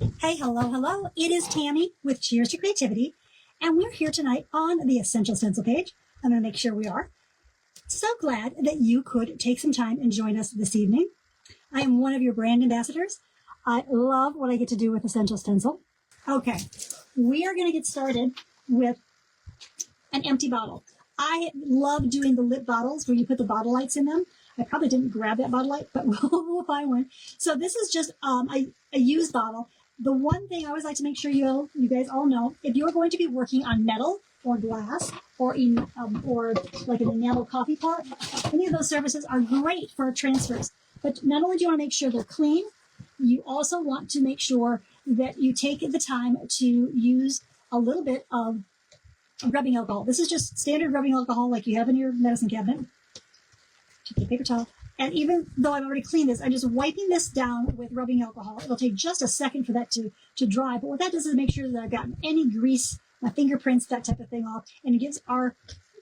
Hey, hello. It is Tammy with Cheers to Creativity, and we're here tonight on the Essential Stencil page. I'm going to make sure we are. So glad that you could take some time and join us this evening. I am one of your brand ambassadors. I love what I get to do with Essential Stencil. Okay, we are going to get started with an empty bottle. I love doing the lip bottles where you put the bottle lights in them. I probably didn't grab that bottle light, but we'll find one. So this is just a used bottle. The one thing I always like to make sure you guys all know, if you're going to be working on metal or glass or like an enamel coffee pot, any of those surfaces are great for transfers. But not only do you want to make sure they're clean, you also want to make sure that you take the time to use a little bit of rubbing alcohol. This is just standard rubbing alcohol like you have in your medicine cabinet. Take a paper towel. And even though I've already cleaned this, I'm just wiping this down with rubbing alcohol. It'll take just a second for that to dry. But what that does is make sure that I've gotten any grease, my fingerprints, that type of thing off. And it gives our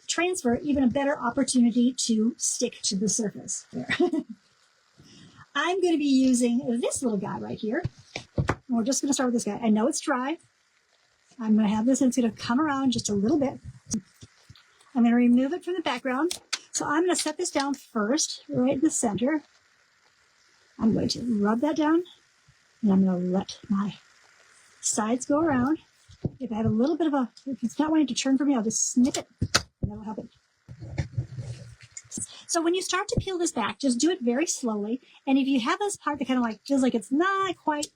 transfer even a better opportunity to stick to the surface. There. I'm going to be using this little guy right here. And we're just going to start with this guy. I know it's dry. I'm going to have this and it's going to come around just a little bit. I'm going to remove it from the background. So I'm going to set this down first, right in the center. I'm going to rub that down, and I'm going to let my sides go around. If I have a little bit of if it's not wanting to turn for me, I'll just snip it, and that'll help it. So when you start to peel this back, just do it very slowly. And if you have this part that kind of like feels like it's not quite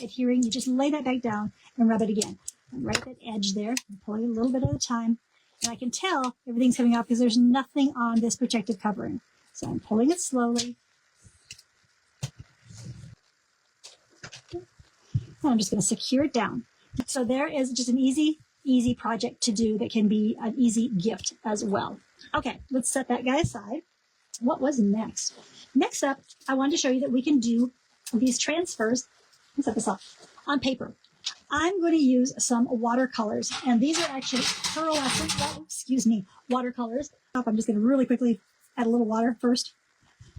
adhering, you just lay that back down and rub it again. And right at that edge there, I'm pulling a little bit at a time. And I can tell everything's coming out because there's nothing on this protective covering. So I'm pulling it slowly. And I'm just going to secure it down. So there is just an easy project to do that can be an easy gift as well. Okay, let's set that guy aside. What was next? Next up, I wanted to show you that we can do these transfers. Let's set this up on paper. I'm going to use some watercolors, and these are actually pearlescent, watercolors. I'm just going to really quickly add a little water first.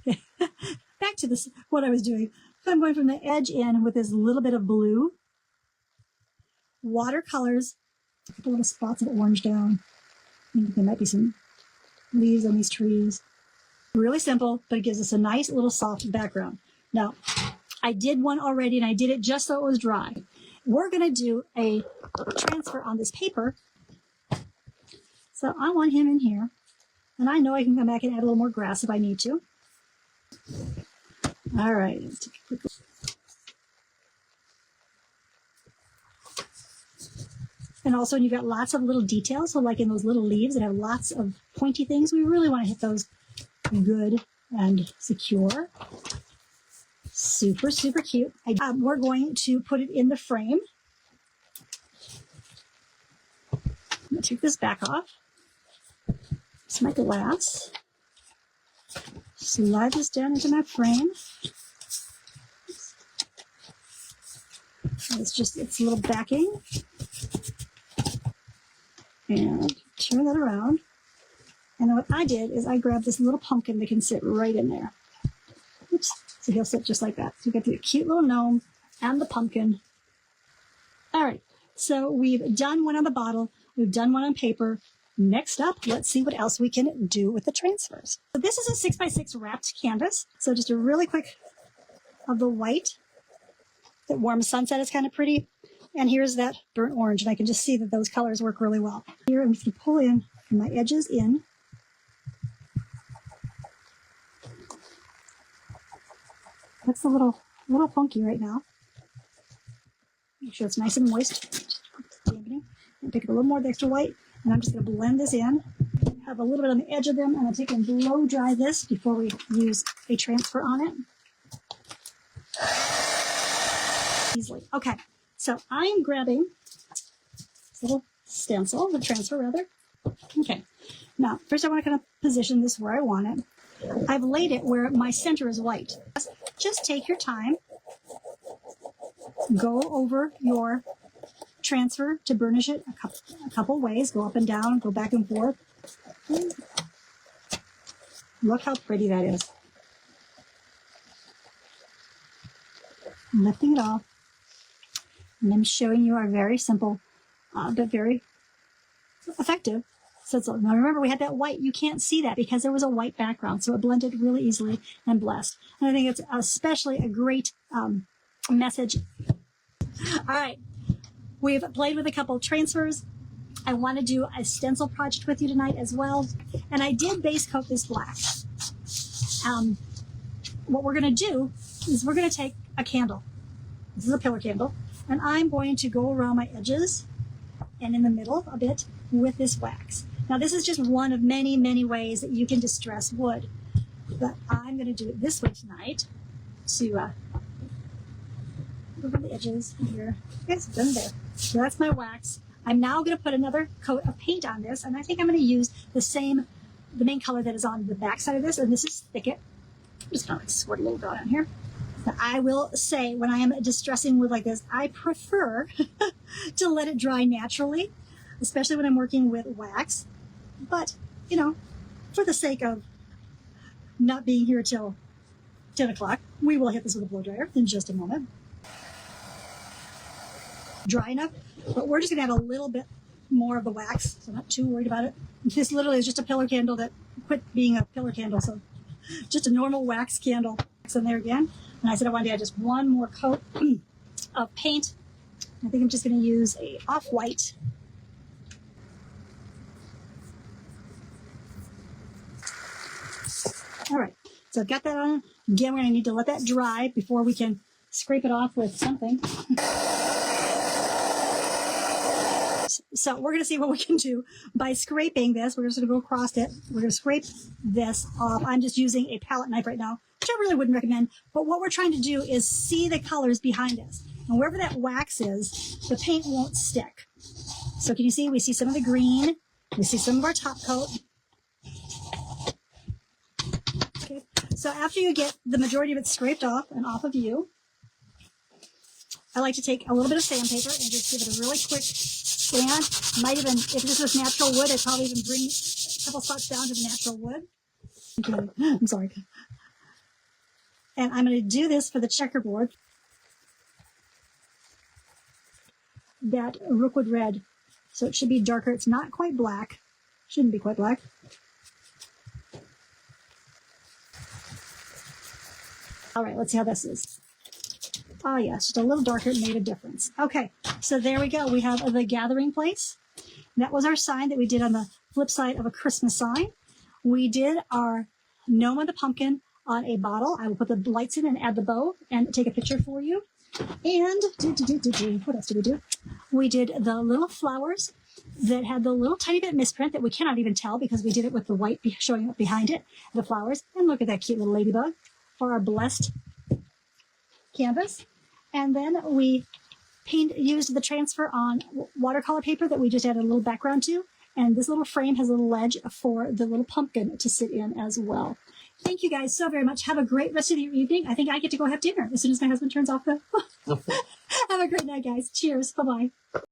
Back to this, what I was doing. So I'm going from the edge in with this little bit of blue. Watercolors, a couple little spots of orange down. I think there might be some leaves on these trees. Really simple, but it gives us a nice little soft background. Now, I did one already, and I did it just so it was dry. We're going to do a transfer on this paper. So I want him in here. And I know I can come back and add a little more grass if I need to. All right. And also, you've got lots of little details. So like in those little leaves that have lots of pointy things, we really want to hit those good and secure. Super, super cute. We're going to put it in the frame. I'm going to take this back off. It's my glass. Slide this down into my frame. It's just its little backing. And turn that around. And then what I did is I grabbed this little pumpkin that can sit right in there. Oops. So he'll sit just like that. So you got the cute little gnome and the pumpkin. All right. So we've done one on the bottle. We've done one on paper. Next up, let's see what else we can do with the transfers. So this is a 6x6 wrapped canvas. So just a really quick of the white. That warm sunset is kind of pretty. And here's that burnt orange. And I can just see that those colors work really well. Here I'm just going to pull in my edges in. That's a little funky right now. Make sure it's nice and moist. Dampening. And pick up a little more of the extra white. And I'm just going to blend this in. Have a little bit on the edge of them. And I'll take and blow dry this before we use a transfer on it. Easily. Okay. So I'm grabbing this little stencil, the transfer rather. Okay. Now, first I want to kind of position this where I want it. I've laid it where my center is white. Just take your time. Go over your transfer to burnish it a couple ways. Go up and down, go back and forth. Look how pretty that is. Lifting it off. And I'm showing you our very simple, but very effective stencil. Now remember, we had that white. You can't see that because there was a white background, so it blended really easily and blessed. And I think it's especially a great message. All right, we've played with a couple of transfers. I want to do a stencil project with you tonight as well. And I did base coat this black. What we're going to do is we're going to take a candle. This is a pillar candle. And I'm going to go around my edges and in the middle a bit with this wax. Now this is just one of many, many ways that you can distress wood. But I'm going to do it this way tonight to over the edges here. Yes, done there. So that's my wax. I'm now going to put another coat of paint on this, and I think I'm going to use the main color that is on the back side of this, and this is Thicket. I'm just going to squirt a little bit on here. Now, I will say, when I am distressing wood like this, I prefer to let it dry naturally, especially when I'm working with wax. But, you know, for the sake of not being here till 10 o'clock, we will hit this with a blow dryer in just a moment. Dry enough, but we're just going to add a little bit more of the wax, so I'm not too worried about it. This literally is just a pillar candle that quit being a pillar candle, so just a normal wax candle. So there again, and I said I wanted to add just one more coat of paint. I think I'm just going to use a off-white. All right, so I've got that on. Again, we're going to need to let that dry before we can scrape it off with something. So we're going to see what we can do by scraping this. We're just going to go across it. We're going to scrape this off. I'm just using a palette knife right now, which I really wouldn't recommend. But what we're trying to do is see the colors behind us. And wherever that wax is, the paint won't stick. So can you see? We see some of the green. We see some of our top coat. Okay. So after you get the majority of it scraped off and off of you, I like to take a little bit of sandpaper and just give it a really quick sand. Might even, if this was natural wood, I'd probably even bring a couple spots down to the natural wood. Okay. I'm sorry. And I'm going to do this for the checkerboard. That rookwood red. So it should be darker. It's not quite black. Shouldn't be quite black. All right, let's see how this is. Oh, yes, just a little darker. It made a difference. Okay, so there we go. We have the gathering place. That was our sign that we did on the flip side of a Christmas sign. We did our gnome and the pumpkin on a bottle. I will put the lights in and add the bow and take a picture for you. And what else did we do? We did the little flowers that had the little tiny bit misprint that we cannot even tell because we did it with the white showing up behind it, the flowers. And look at that cute little ladybug for our blessed canvas. And then we used the transfer on watercolor paper that we just added a little background to. And this little frame has a little ledge for the little pumpkin to sit in as well. Thank you guys so very much. Have a great rest of your evening. I think I get to go have dinner as soon as my husband turns off the... Have a great night, guys. Cheers. Bye-bye.